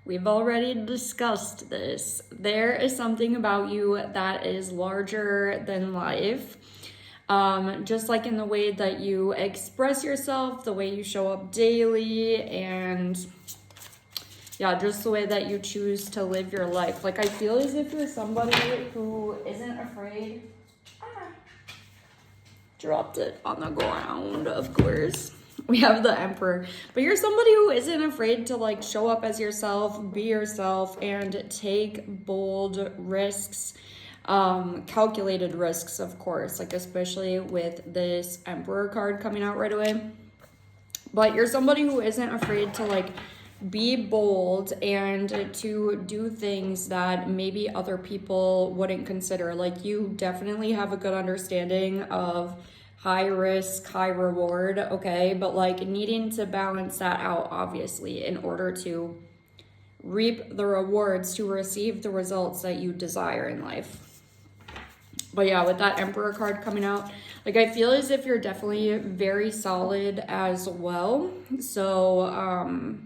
We've already discussed this. There is something about you that is larger than life. Just like in the way that you express yourself, the way you show up daily, and yeah, just the way that you choose to live your life. Like, I feel as if you're somebody who isn't afraid. Dropped it on the ground, of course. We have the Emperor. But you're somebody who isn't afraid to like show up as yourself, be yourself, and take bold risks. Calculated risks, of course, like especially with this Emperor card coming out right away. But you're somebody who isn't afraid to like be bold and to do things that maybe other people wouldn't consider. Like, you definitely have a good understanding of high risk, high reward, okay? But like needing to balance that out, obviously, in order to reap the rewards, to receive the results that you desire in life. But yeah, with that Emperor card coming out, like, I feel as if you're definitely very solid as well. So,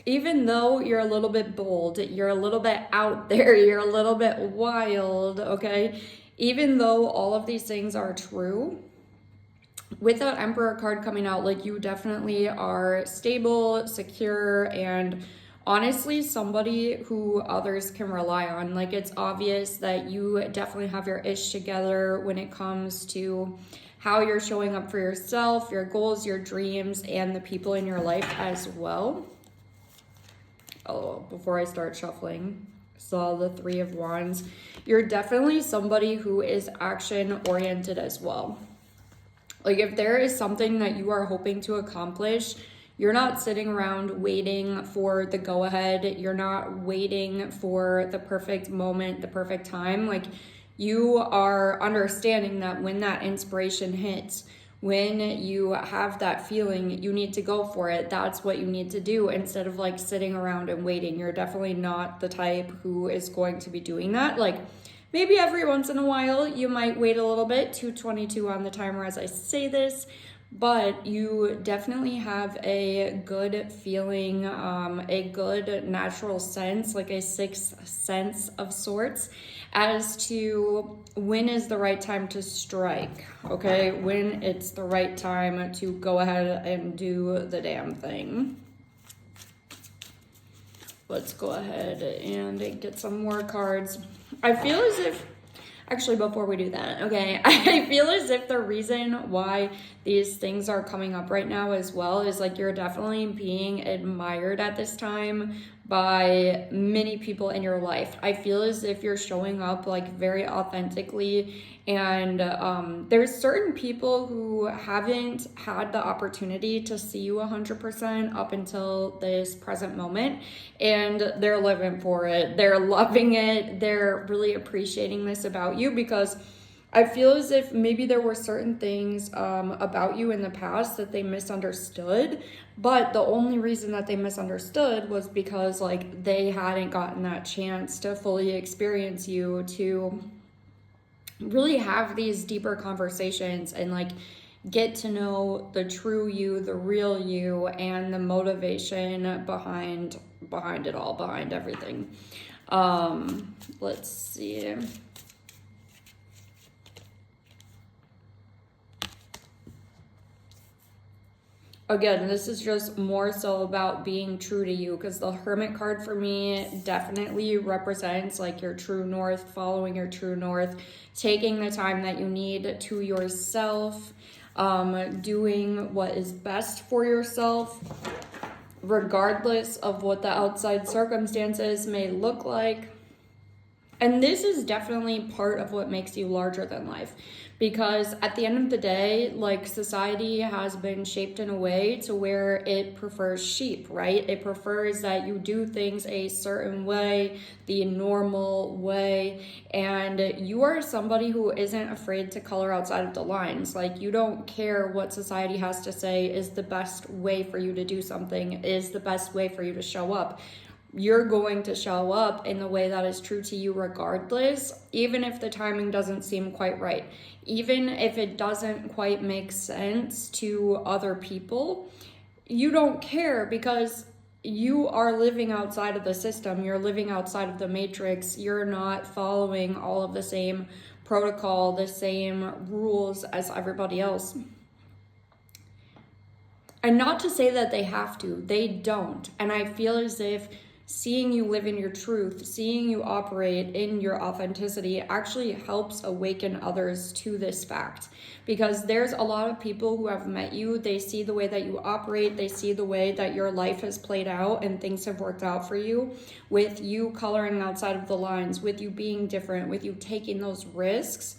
even though you're a little bit bold, you're a little bit out there, you're a little bit wild, okay? Even though all of these things are true, with that Emperor card coming out, like, you definitely are stable, secure, and honestly somebody who others can rely on. Like, it's obvious that you definitely have your ish together when it comes to how you're showing up for yourself, your goals, your dreams, and the people in your life as well. Oh, before I start shuffling, saw the Three of Wands. You're definitely somebody who is action oriented as well. Like, if there is something that you are hoping to accomplish, you're not sitting around waiting for the go ahead. You're not waiting for the perfect moment, the perfect time. Like, you are understanding that when that inspiration hits, when you have that feeling, you need to go for it. That's what you need to do instead of like sitting around and waiting. You're definitely not the type who is going to be doing that. Like, maybe every once in a while you might wait a little bit. 222 on the timer as I say this, but you definitely have a good feeling, a good natural sense, like a sixth sense of sorts, as to when is the right time to strike, okay? When it's the right time to go ahead and do the damn thing. Let's go ahead and get some more cards. I feel as if, actually, before we do that, okay, I feel as if the reason why these things are coming up right now as well is like you're definitely being admired at this time by many people in your life. I feel as if you're showing up like very authentically, and there's certain people who haven't had the opportunity to see you 100% up until this present moment, and they're living for it. They're loving it. They're really appreciating this about you, because I feel as if maybe there were certain things about you in the past that they misunderstood, but the only reason that they misunderstood was because like they hadn't gotten that chance to fully experience you, to really have these deeper conversations and like get to know the true you, the real you, and the motivation behind it all, behind everything. Let's see. Again, this is just more so about being true to you, because the Hermit card for me definitely represents like your true north, following your true north, taking the time that you need to yourself, doing what is best for yourself, regardless of what the outside circumstances may look like. And this is definitely part of what makes you larger than life, because at the end of the day, like, society has been shaped in a way to where it prefers sheep, right? It prefers that you do things a certain way, the normal way, and you are somebody who isn't afraid to color outside of the lines. Like, you don't care what society has to say is the best way for you to do something, is the best way for you to show up. You're going to show up in the way that is true to you regardless, even if the timing doesn't seem quite right, even if it doesn't quite make sense to other people. You don't care, because you are living outside of the system. You're living outside of the matrix. You're not following all of the same protocol, the same rules as everybody else. And not to say that they have to, they don't. And I feel as if seeing you live in your truth, seeing you operate in your authenticity actually helps awaken others to this fact. Because there's a lot of people who have met you, they see the way that you operate, they see the way that your life has played out and things have worked out for you, with you coloring outside of the lines, with you being different, with you taking those risks.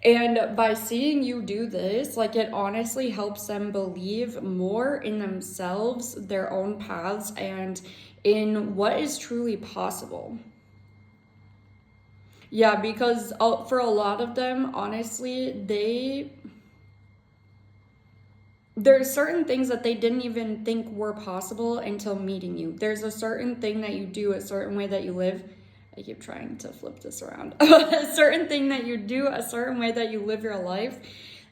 And by seeing you do this, like, it honestly helps them believe more in themselves, their own paths, and in what is truly possible. Yeah, because for a lot of them, honestly, there's certain things that they didn't even think were possible until meeting you. There's a certain thing that you do, a certain way that you live. I keep trying to flip this around. A certain thing that you do, a certain way that you live your life,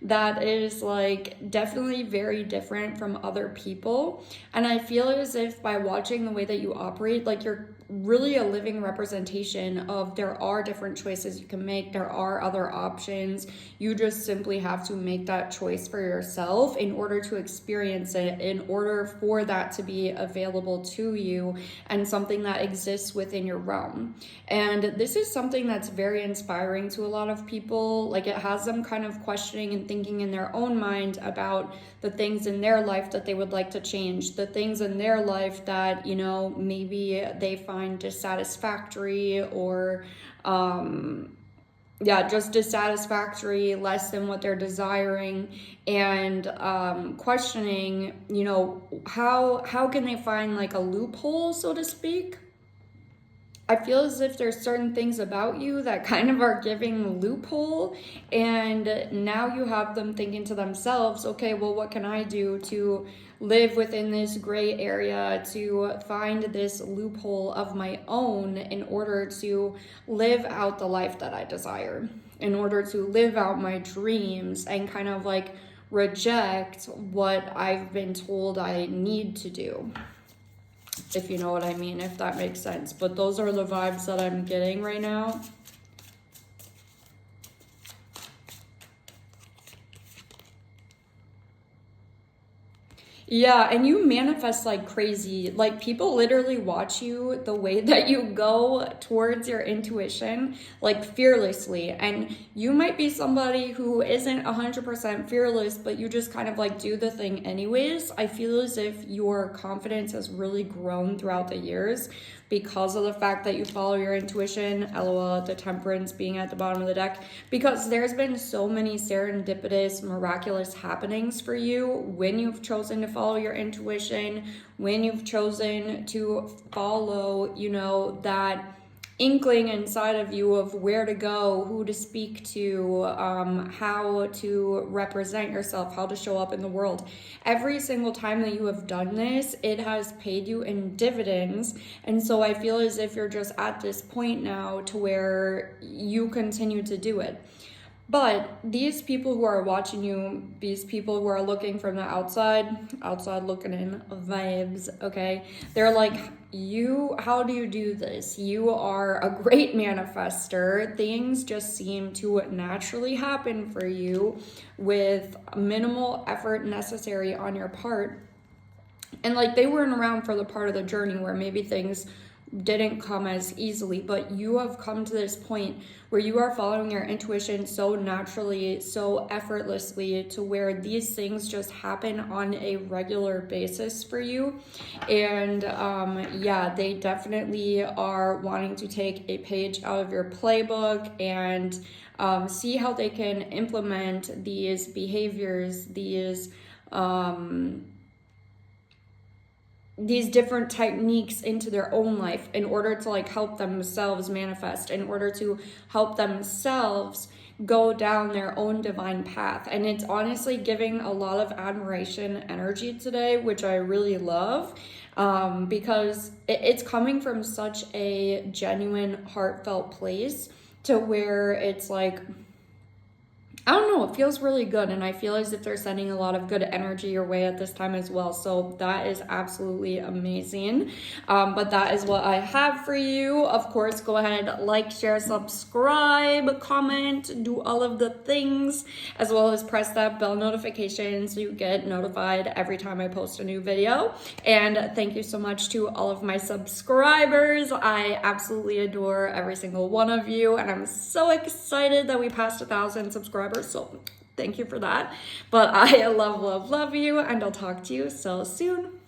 that is like definitely very different from other people. And I feel as if by watching the way that you operate, like, you're really a living representation of there are different choices you can make. There are other options. You just simply have to make that choice for yourself in order to experience it, in order for that to be available to you and something that exists within your realm. And this is something that's very inspiring to a lot of people. Like, it has them kind of questioning and thinking in their own mind about the things in their life that they would like to change, the things in their life that, you know, maybe they find dissatisfactory or just dissatisfactory, less than what they're desiring, and questioning, you know, how can they find like a loophole, so to speak. I feel as if there's certain things about you that kind of are giving a loophole, and now you have them thinking to themselves, okay, well, what can I do to live within this gray area, to find this loophole of my own in order to live out the life that I desire, in order to live out my dreams and kind of like reject what I've been told I need to do. If you know what I mean, if that makes sense. But those are the vibes that I'm getting right now. Yeah, and you manifest like crazy. Like, people literally watch you the way that you go towards your intuition, like, fearlessly. And you might be somebody who isn't 100% fearless, but you just kind of like do the thing anyways. I feel as if your confidence has really grown throughout the years because of the fact that you follow your intuition. LOL at the Temperance being at the bottom of the deck. Because there's been so many serendipitous, miraculous happenings for you when you've chosen to follow your intuition, when you've chosen to follow, you know, that inkling inside of you of where to go, who to speak to, how to represent yourself, how to show up in the world. Every single time that you have done this, it has paid you in dividends. And so I feel as if you're just at this point now to where you continue to do it. But these people who are watching you, these people who are looking from the outside looking in vibes, okay? They're like, how do you do this? You are a great manifester. Things just seem to naturally happen for you with minimal effort necessary on your part. And like, they weren't around for the part of the journey where maybe things didn't come as easily, but you have come to this point where you are following your intuition so naturally, so effortlessly, to where these things just happen on a regular basis for you. And they definitely are wanting to take a page out of your playbook and see how they can implement these behaviors, these different techniques into their own life in order to like help themselves manifest, in order to help themselves go down their own divine path. And it's honestly giving a lot of admiration energy today, which I really love, because it's coming from such a genuine, heartfelt place to where it's like, I don't know, it feels really good, and I feel as if they're sending a lot of good energy your way at this time as well. So that is absolutely amazing. But that is what I have for you. Of course, go ahead, like, share, subscribe, comment, do all of the things, as well as press that bell notification so you get notified every time I post a new video. And thank you so much to all of my subscribers. I absolutely adore every single one of you, and I'm so excited that we passed 1,000 subscribers. So thank you for that. But I love you, and I'll talk to you so soon.